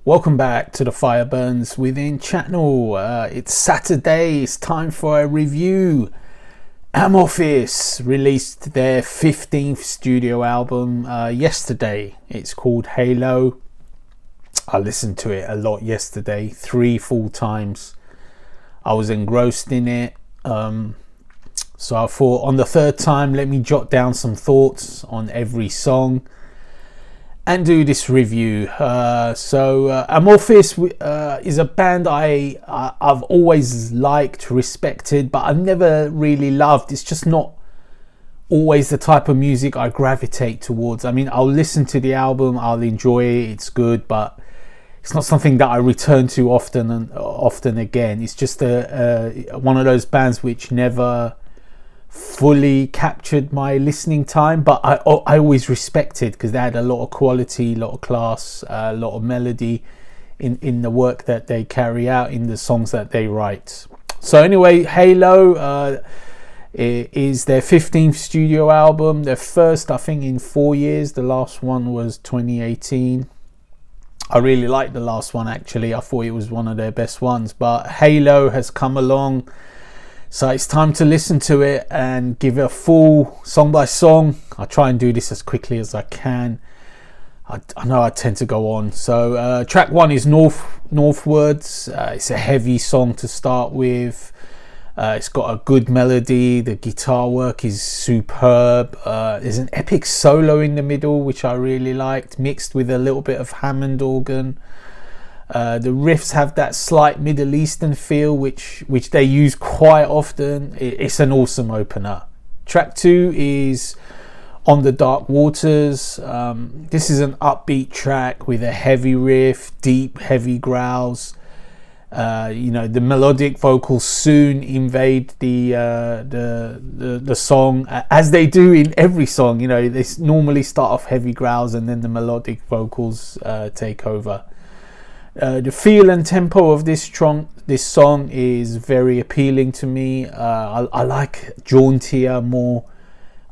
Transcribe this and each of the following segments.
Welcome back to the Fire Burns Within channel. It's Saturday, it's time for a review. Amorphis released their 15th studio album yesterday. It's called Halo. I listened to it a lot yesterday, 3 full times. I was engrossed in it. So I thought on the third time, let me jot down some thoughts on every song and do this review. Amorphis is a band I've always liked, respected, but I've never really loved. It's just not always the type of music I gravitate towards. I mean, I'll listen to the album, I'll enjoy it, it's good, but it's not something that I return to often and often again. It's just one of those bands which never fully captured my listening time, but I always respected, because they had a lot of quality, a lot of class, a lot of melody in the work that they carry out, in the songs that they write. So anyway, Halo is their 15th studio album, their first I think in 4 years. The last one was 2018. I really liked the last one actually. I thought it was one of their best ones, but Halo has come along. So it's time to listen to it and give it a full song by song. I try and do this as quickly as I can. I know I tend to go on. So track 1 is Northwards. It's a heavy song to start with. It's got a good melody. The guitar work is superb. There's an epic solo in the middle, which I really liked, mixed with a little bit of Hammond organ. The riffs have that slight Middle Eastern feel, which they use quite often. It's an awesome opener. Track 2 is On the Dark Waters. This is an upbeat track with a heavy riff, deep, heavy growls. The melodic vocals soon invade the song, as they do in every song. They normally start off heavy growls and then the melodic vocals take over. The feel and tempo of this song is very appealing to me. I like jauntier, more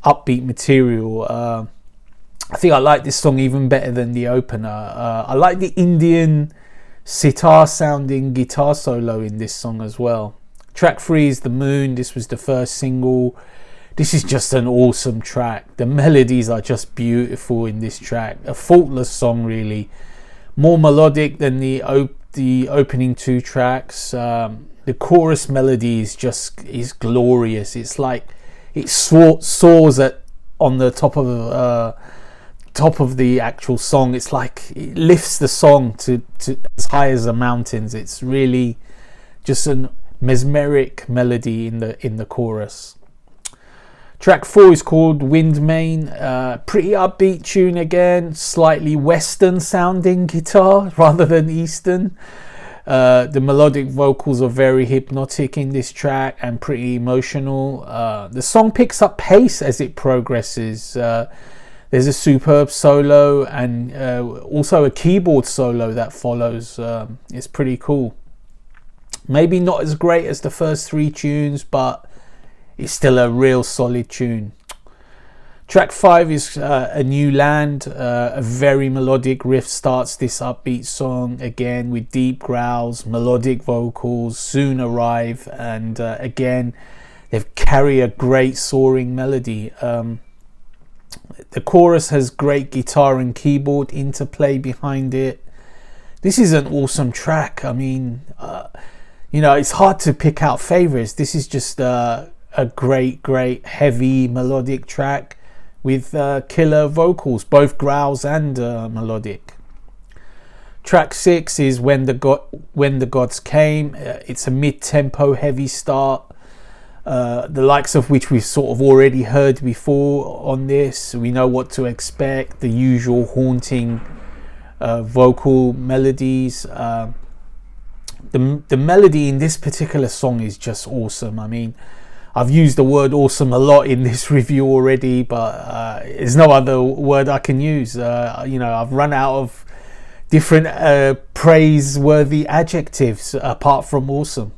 upbeat material. I think I like this song even better than the opener. I like the Indian sitar sounding guitar solo in this song as well. Track 3 is The Moon. This was the first single. This is just an awesome track. The melodies are just beautiful in this track. A faultless song, really. More melodic than the opening 2 tracks. The chorus melody is glorious. It's like it soars on the top of the actual song. It's like it lifts the song to as high as the mountains. It's really just a mesmeric melody in the chorus. Track 4 is called Windmain. Pretty upbeat tune again, slightly western sounding guitar rather than eastern. The melodic vocals are very hypnotic in this track and pretty emotional. The song picks up pace as it progresses. There's a superb solo and also a keyboard solo that follows. It's pretty cool. Maybe not as great as the first 3 tunes, but it's still a real solid tune. Track 5 is A New Land. A very melodic riff starts this upbeat song, again with deep growls, melodic vocals soon arrive, and again they carry a great soaring melody. The chorus has great guitar and keyboard interplay behind it. This is an awesome track. I mean, it's hard to pick out favorites. This is just a great heavy melodic track with killer vocals, both growls and melodic. Track 6 is When the Gods Came. It's a mid-tempo heavy start, the likes of which we've sort of already heard before on this. We know what to expect, the usual haunting vocal melodies. The melody in this particular song is just awesome. I mean, I've used the word awesome a lot in this review already, but there's no other word I can use. I've run out of different praiseworthy adjectives apart from awesome.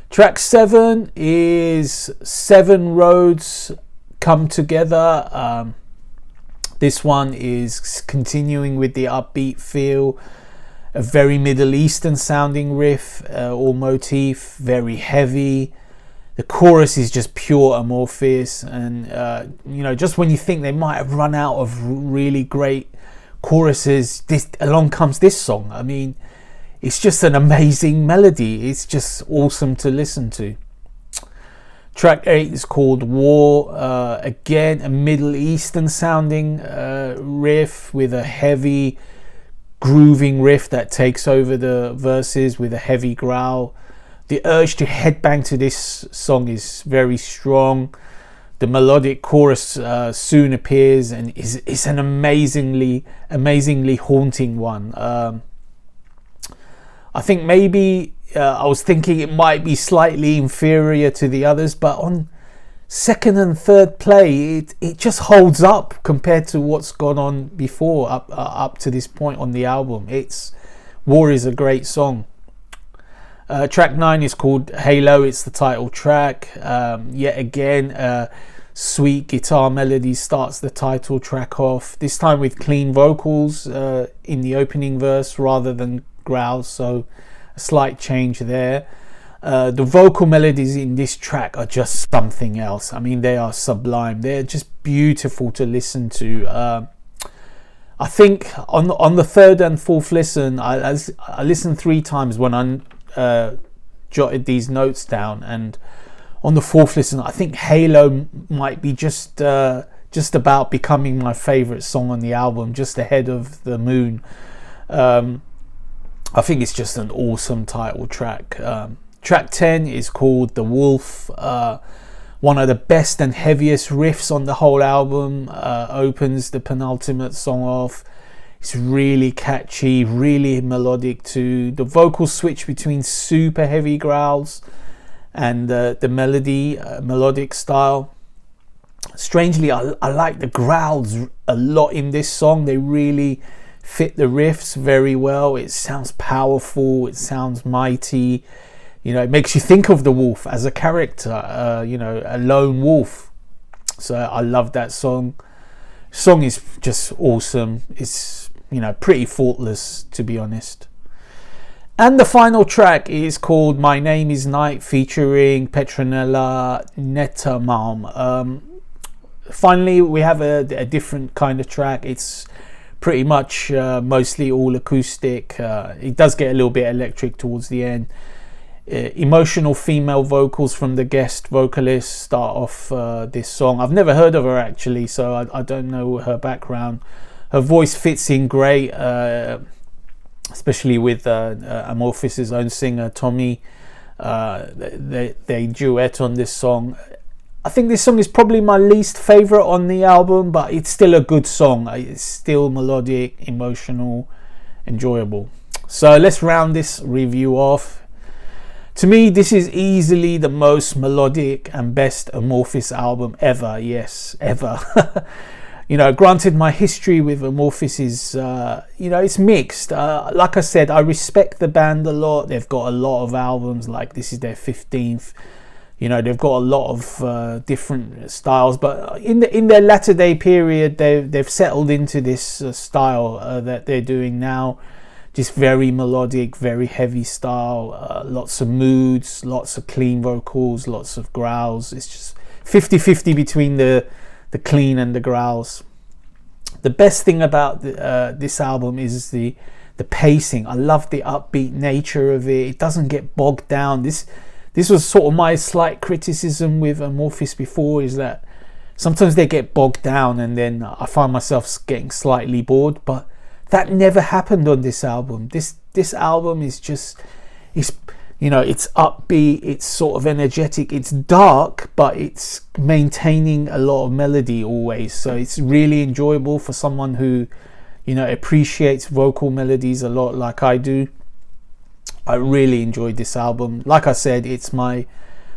Track 7 is 7 Roads Come Together. This one is continuing with the upbeat feel. a very Middle Eastern sounding riff or motif, very heavy. The chorus is just pure Amorphis, and just when you think they might have run out of really great choruses, along comes this song. I mean, it's just an amazing melody. It's just awesome to listen to. Track 8 is called War. Again, a Middle Eastern sounding riff with a heavy grooving riff that takes over the verses with a heavy growl. The urge to headbang to this song is very strong. The melodic chorus soon appears, and it's an amazingly haunting one. I think maybe I was thinking it might be slightly inferior to the others, but on second and third play, it just holds up compared to what's gone on before up to this point on the album. War is a great song. Track 9 is called Halo. It's the title track. Yet again, sweet guitar melody starts the title track off, this time with clean vocals in the opening verse rather than growls, so a slight change there. The vocal melodies in this track are just something else. I mean, they are sublime. They're just beautiful to listen to. I think on the third and fourth listen, I listened 3 times when I jotted these notes down, and on the fourth listen, I think Halo might be just about becoming my favorite song on the album, just ahead of The Moon. I think it's just an awesome title track. Track 10 is called The Wolf. One of the best and heaviest riffs on the whole album. Opens the penultimate song off. It's really catchy, really melodic too. The vocals switch between super heavy growls and the melodic style. Strangely, I like the growls a lot in this song. They really fit the riffs very well. It sounds powerful. It sounds mighty. It makes you think of the wolf as a character, a lone wolf. So I love that song. Song is just awesome. It's, pretty faultless, to be honest. And the final track is called My Name is Night, featuring Petronella Netamam. Finally, we have a different kind of track. It's pretty much mostly all acoustic. It does get a little bit electric towards the end. Emotional female vocals from the guest vocalist start off this song. I've never heard of her actually, so I don't know her background. Her voice fits in great, especially with Amorphis' own singer Tommy. They duet on this song. I think this song is probably my least favourite on the album, but it's still a good song. It's still melodic, emotional, enjoyable. So let's round this review off. To me, this is easily the most melodic and best Amorphis album ever. Yes, ever. Granted, my history with Amorphis is, it's mixed. Like I said, I respect the band a lot. They've got a lot of albums, like this is their 15th. They've got a lot of different styles, but in their latter day period, they've settled into this style that they're doing now. Just very melodic, very heavy style, lots of moods, lots of clean vocals, lots of growls. It's just 50-50 between the clean and the growls. The best thing about this album is the pacing. I love the upbeat nature of it. It doesn't get bogged down. This was sort of my slight criticism with Amorphis before, is that sometimes they get bogged down and then I find myself getting slightly bored, but that never happened on this album. This album is just, it's upbeat, it's sort of energetic, it's dark, but it's maintaining a lot of melody always. So it's really enjoyable for someone who, appreciates vocal melodies a lot like I do. I really enjoyed this album. Like I said,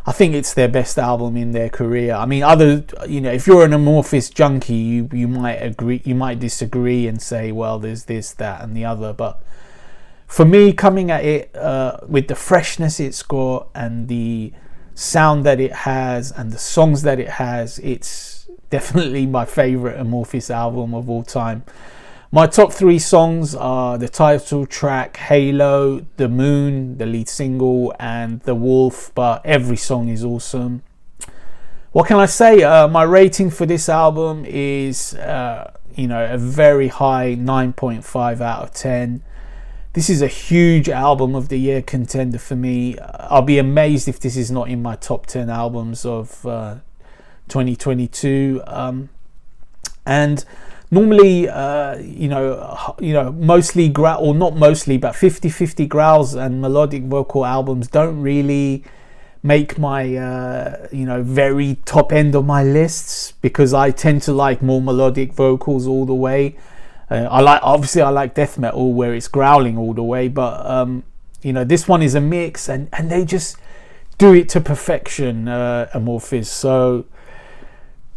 I think it's their best album in their career. I mean, if you're an Amorphis junkie, you might agree, you might disagree and say, well, there's this, that, and the other. But for me, coming at it with the freshness it's got and the sound that it has and the songs that it has, it's definitely my favorite Amorphis album of all time. My top 3 songs are the title track, Halo, The Moon, the lead single, and The Wolf, but every song is awesome. What can I say? My rating for this album is, a very high 9.5 out of 10. This is a huge album of the year contender for me. I'll be amazed if this is not in my top 10 albums of 2022. And normally, mostly or not mostly, but 50-50 growls and melodic vocal albums don't really make my very top end of my lists, because I tend to like more melodic vocals all the way. I like death metal where it's growling all the way, but this one is a mix, and they just do it to perfection, Amorphis. So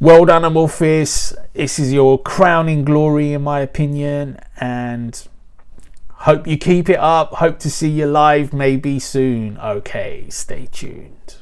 well done, Amorphis. This is your crowning glory, in my opinion, and hope you keep it up. Hope to see you live maybe soon. Okay, stay tuned.